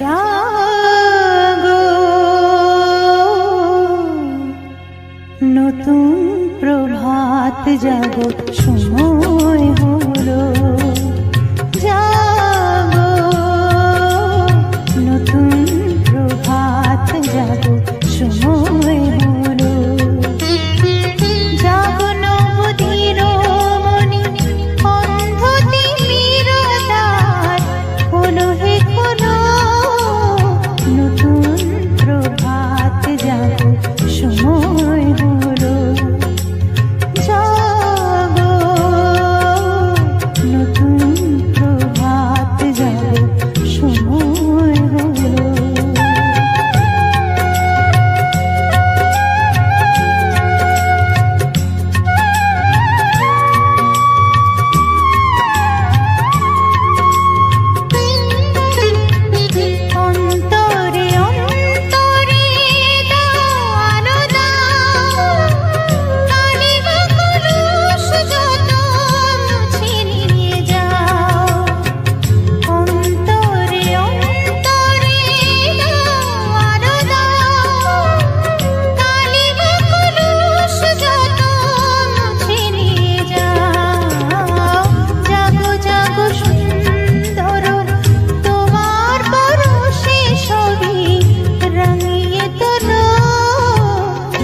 জাগো নতুন প্রভাত জাগো সময় হলো জাগো নতুন প্রভাত জাগো সময় হলো জাগো নবদিন মনি অন্ধ তিমিরতার হলো হে খোলো নতুন প্রভাত জাগো সময় হলো জাগো নতুন প্রভাত জাগো সময় হলো অন্তরে অন্তরে দানো দাও কালিমা কলুষ যত মুছে নিয়ে যাও অন্তরে অন্তরে দানো দাও কালিমা কলুষ যত মুছে নিয়ে যাও জাগো জাগো সুন্দর তোমার পরশে সবই রাঙিয়ে তোলো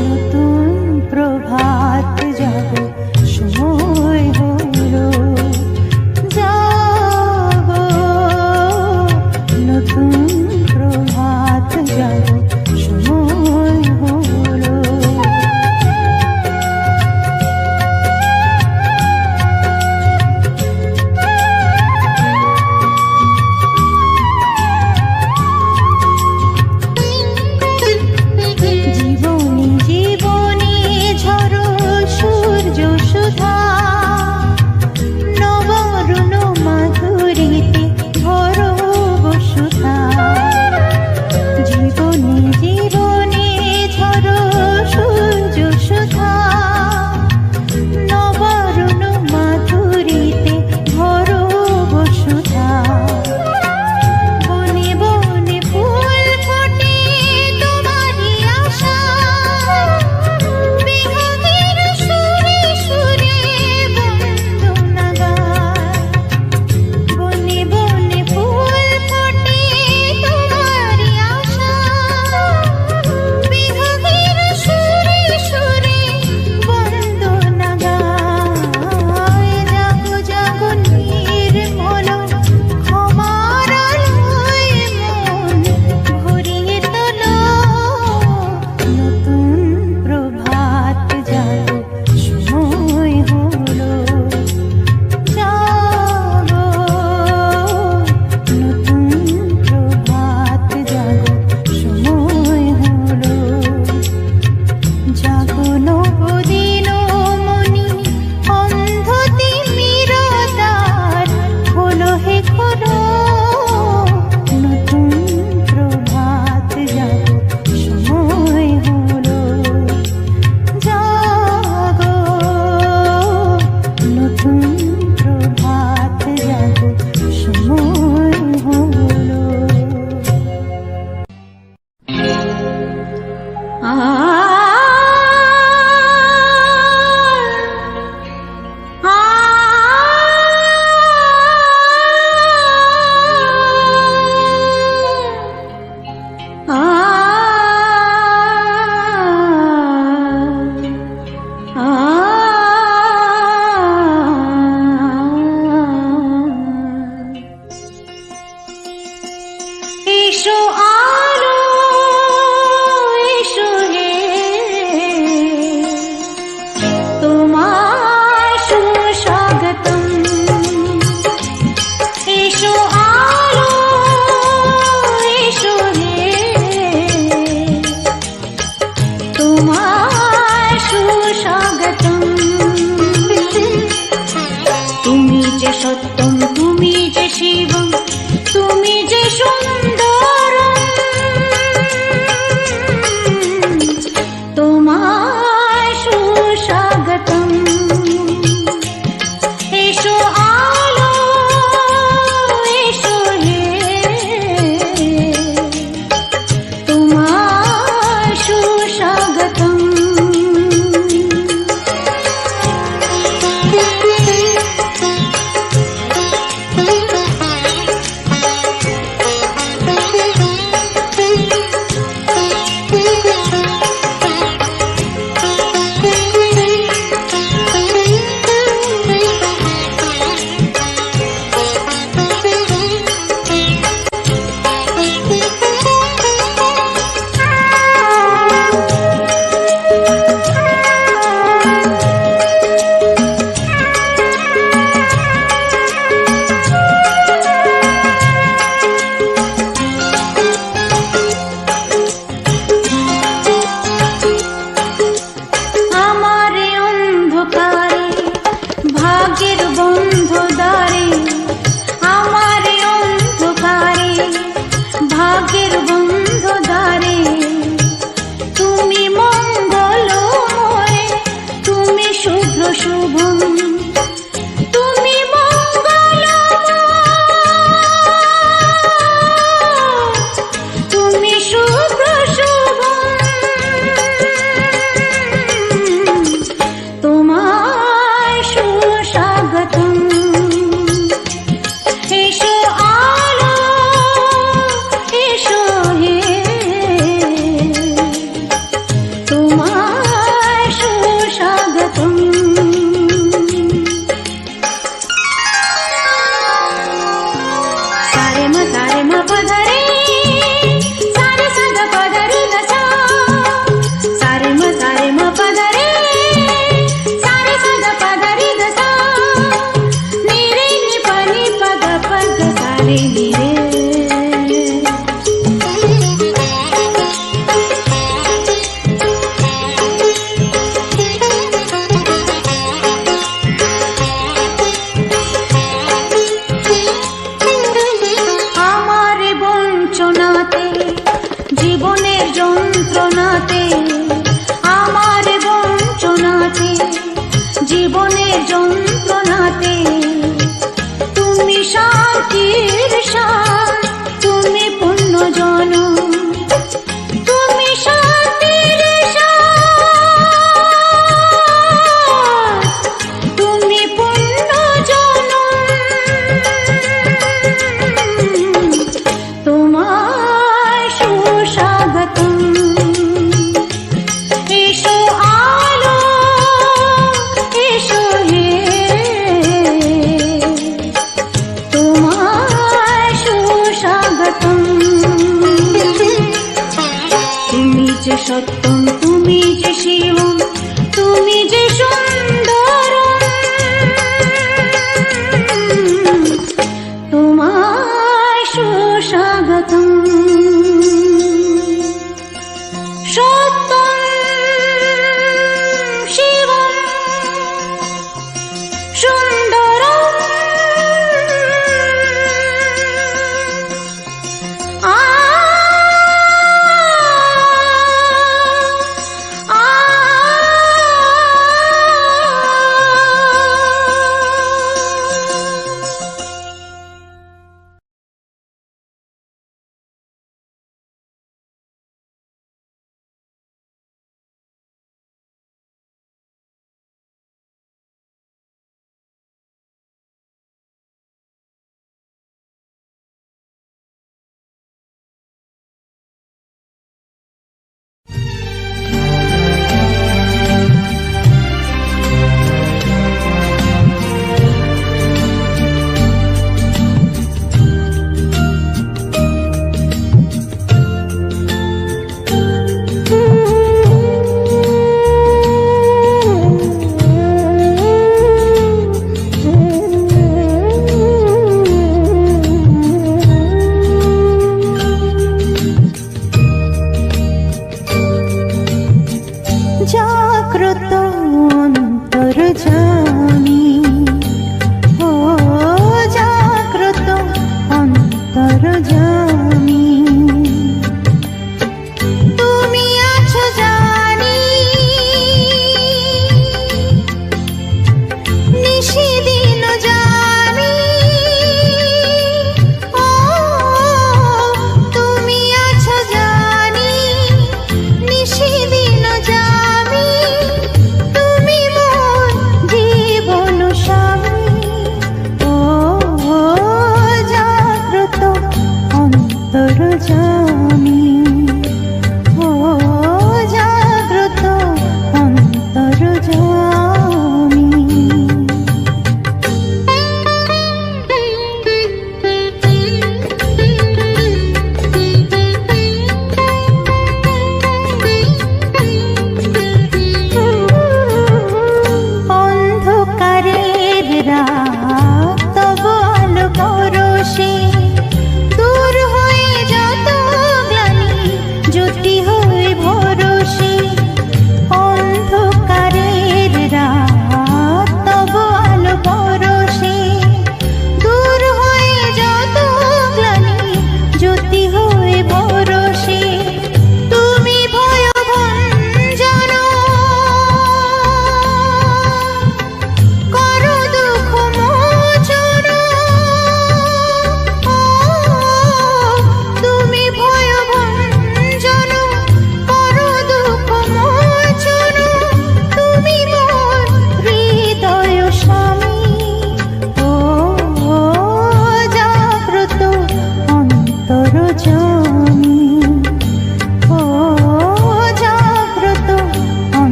নতুন প্রভাত জাগো সময় হলো জাগো নতুন প্রভাত জাগো সময় হলো জীবনী জীবনী ঝরো সূর্য সুধা নবরুণ মাধুরীতে ভরো বসুধা জীবনী জীবনী ঝরো সূর্য সুধা নবরুণ মাধুরীতে ভরো বসুধা বনে বনে ফুল ফোটে তোমারই আশা বিহনের সুরে সুরে বন্দনা গায় বনে বনে ফুল ফোটে তোমারই আশা বিহনের সুরে সুরে বন্দনা গায় জাগো জাগো নির্মল ক্ষমার আলোয় মন ভরিয়ে তোলো নতুন প্রভাত জাগো সময় হলো জাগো নতুন প্রভাত জাগো সময় হলো জাগো নবদিন মনি অন্ধ তিমিরতার হলো হে খোলো নতুন প্রভাত জাগো সময় হলো জাগো নতুন প্রভাত জাগো সময় হলো এসো আলো এসো হে তোমায় সুস্বাগতম এসো আলো এসো হে তোমায় সুস্বাগতম তুমি যে সত্যম তুমি যে শিবম তুমি যে সুন্দর তোমায় সুস্বাগতম এসো আলো এসো হে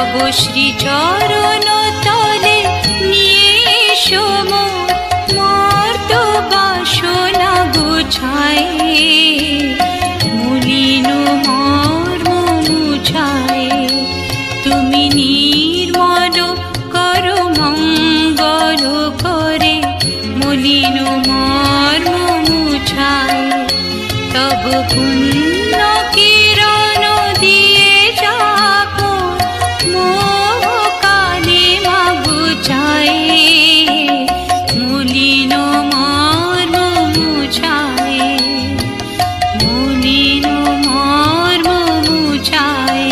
তব শ্রী চরণ তলে নিয়ে এসো মোর মর্ত বাসনা গুছায়, মলিন মর্ম মুছায়। তুমি নির্মল করো মঙ্গল করে, মলিন মর্ম মুছায়। তব পুণ্য কিরণ দিয়ে যাবো মোহ কালে মা গুছায়, মলিন মর্ম মুছায়, মলিন মর্ম মুছায়।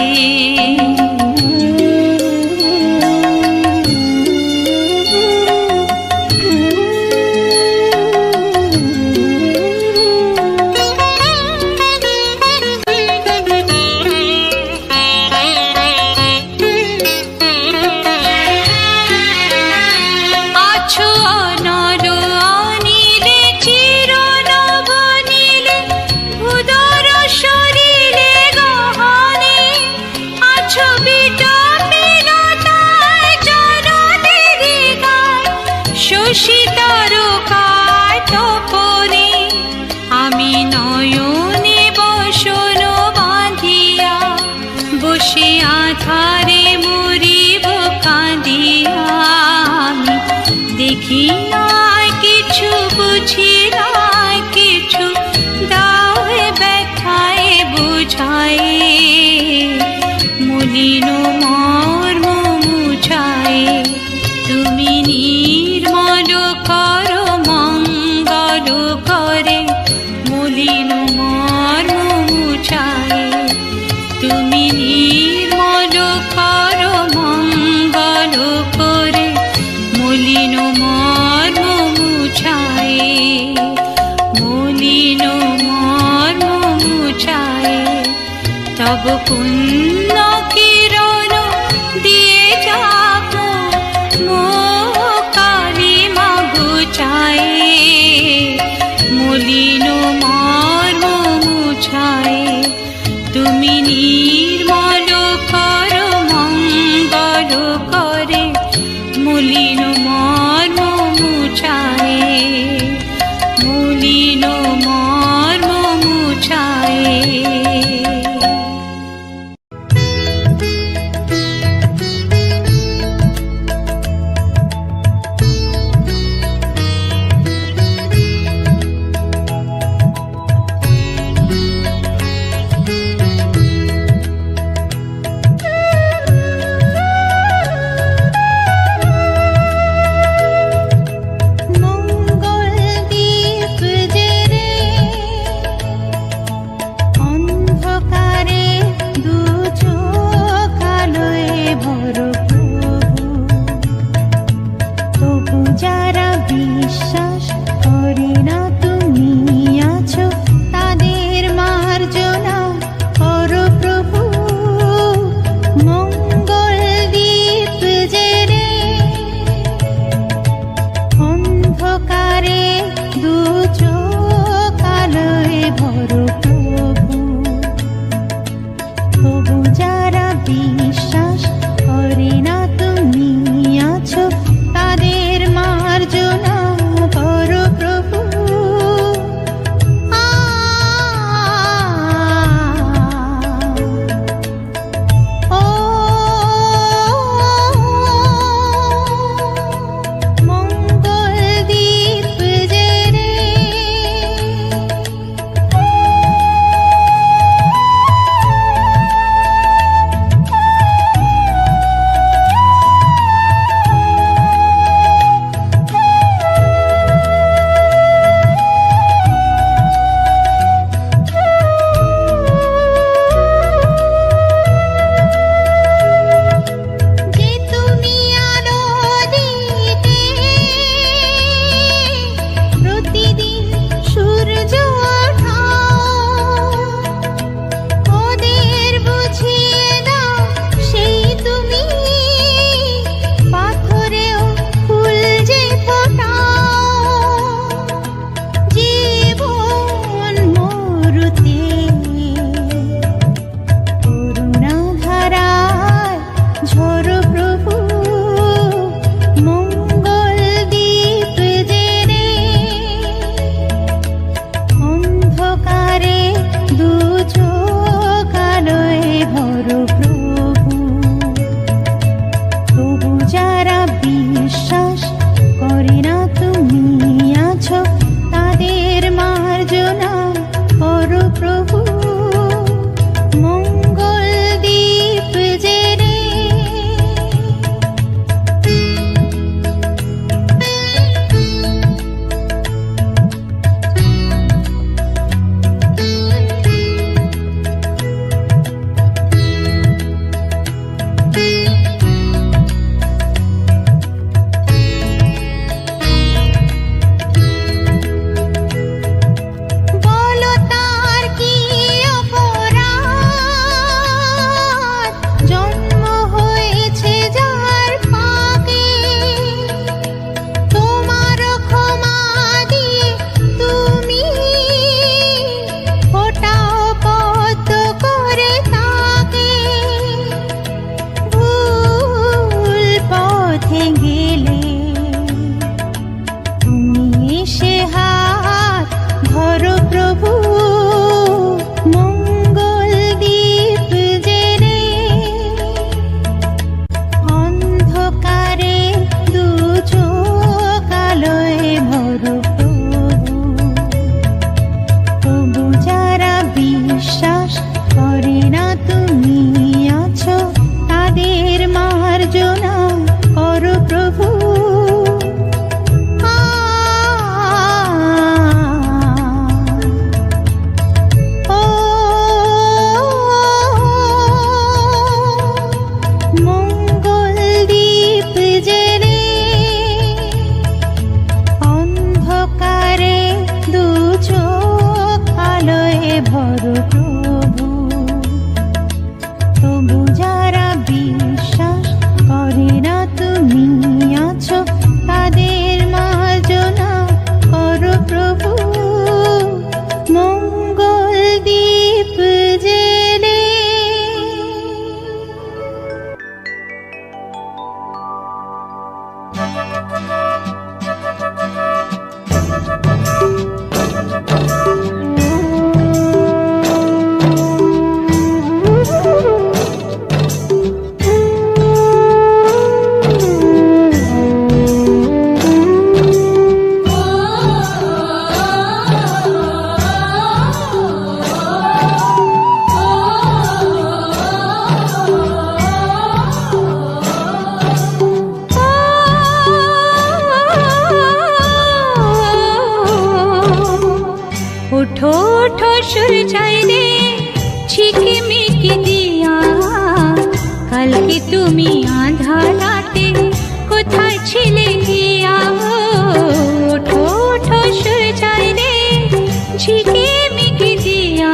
শশীতারকায় তপনে আমি নয়নে বসন বাঁধিয়া, বসে আধারে মরিব কাঁদিয়া। আমি দেখি নাই কিছু, বুঝি নাই কিছু, দাও হে ব্যথায় বুঝায়, মলিন মর্ম মুছায়। তুমি নির্মল করো মঙ্গল করে, মলিন মর্ম মুছায়। তুমি নির্মল করো মঙ্গল করে, মলিন মর্ম মুছায়, মলিন মর্ম মুছায়। তব পুণ্য কিরণ দিয়ে যাবো মোহ কালে মা গুছায়, মলিন মর্ম মুছায়। তুমি নির্মল করো মঙ্গল করে, মলিন মর্ম মুছায়, মলিন মর্ম মুছায়। কালকে তুমি আঁধার রাতে কোথায় ছিলে গিয়া? ওঠো ওঠো সূর্যায় রে ঝিকে মিকে দিয়া,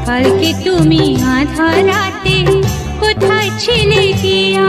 কালকে তুমি আঁধার রাতে কোথায় ছিলে গিয়া?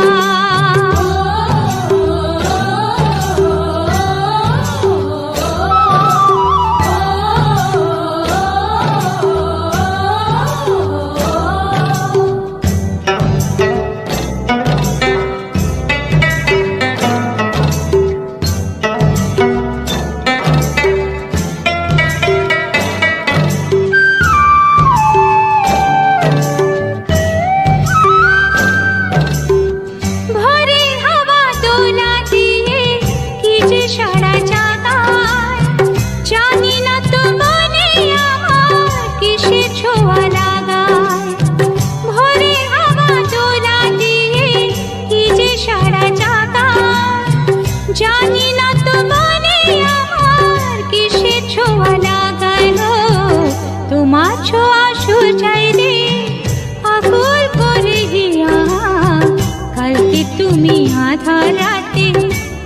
তুমি আঁধার রাতে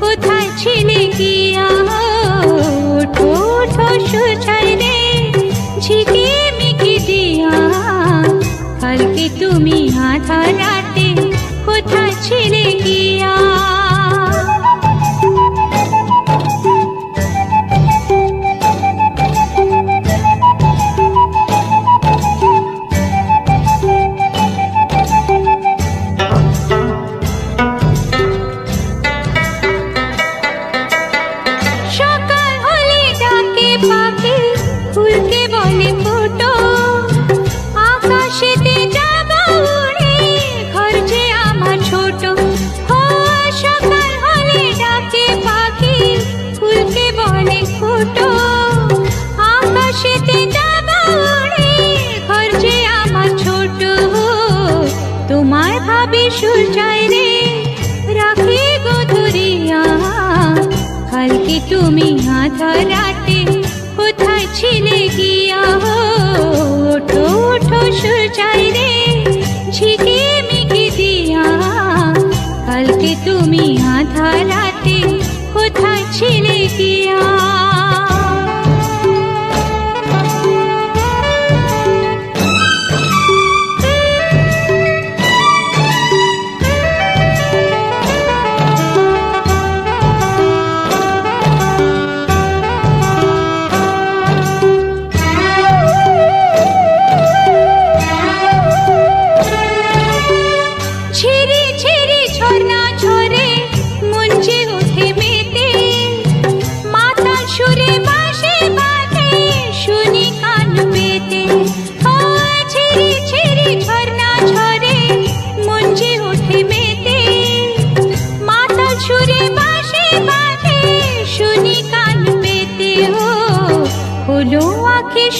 কোথায় ছিলে গিয়া? ওঠো ওঠো সূর্যায় রে ঝিকে মিকে দিয়া, কালকে তুমি আঁধার রাতে কোথায় ছিলে গিয়া? তোমায় ভাবি সূর্যায় রে রাখি গো ধরিয়া, কালকে তুমি আঁধার রাতে কোথায় ছিলে গিয়া? ওঠো ওঠো সূর্যায় রে ঝিকে মিকে দিয়া, কালকে তুমি আঁধার রাতে কোথায় ছিলে গিয়া?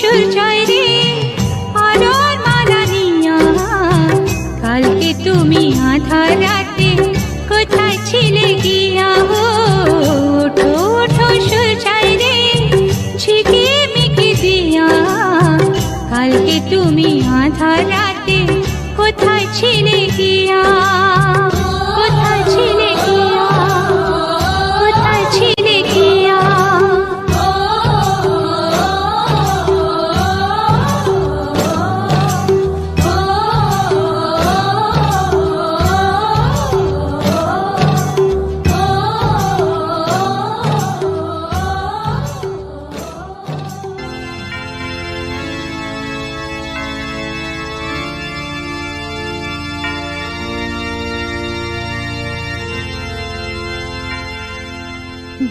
সূর্যায় রে আলোর মালা নিয়া, কালকে তুমি আঁধার রাতে কোথায় ছিলে গিয়া? ওঠো ওঠো সূর্যায় রে ঝিকে মিকে দিয়া, কালকে তুমি আঁধার রাতে কোথায় ছিলে গিয়া? কোথায় ছিলে গিয়া? কোথায় ছিলে গিয়া?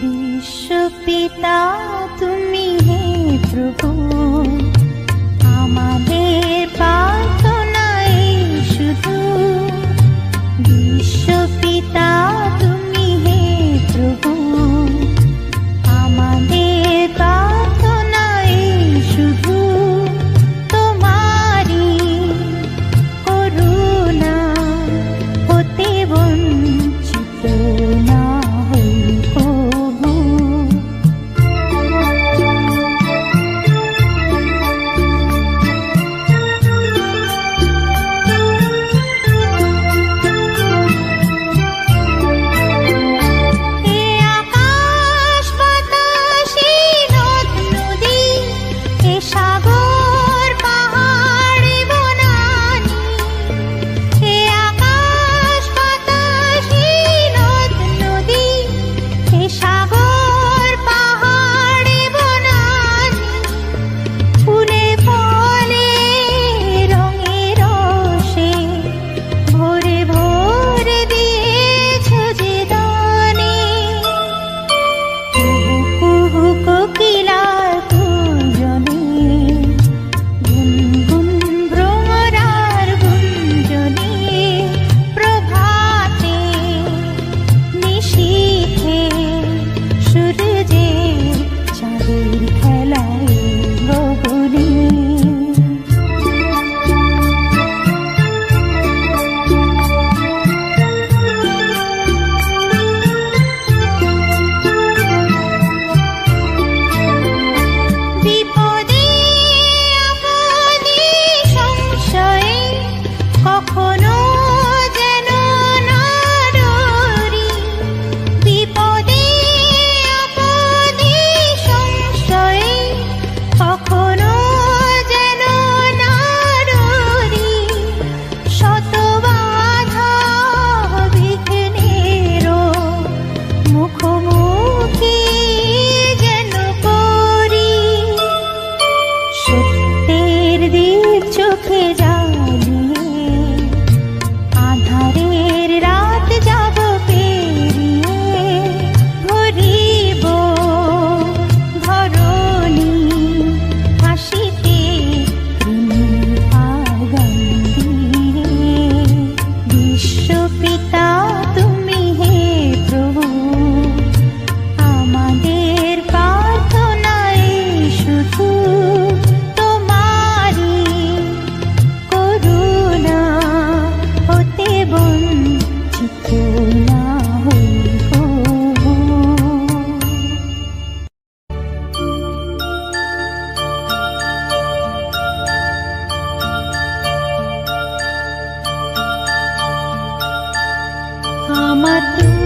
বিশ্বপিতা তুমি হে প্রভু, আমাদের প্রার্থনাই শুধু। বিশ্বপিতা তুমি হে প্রভু, আমাদের প্রার্থনাই শুধু। তোমারি করুণা হতে বঞ্চিত না হই প্রভু। মা তুমি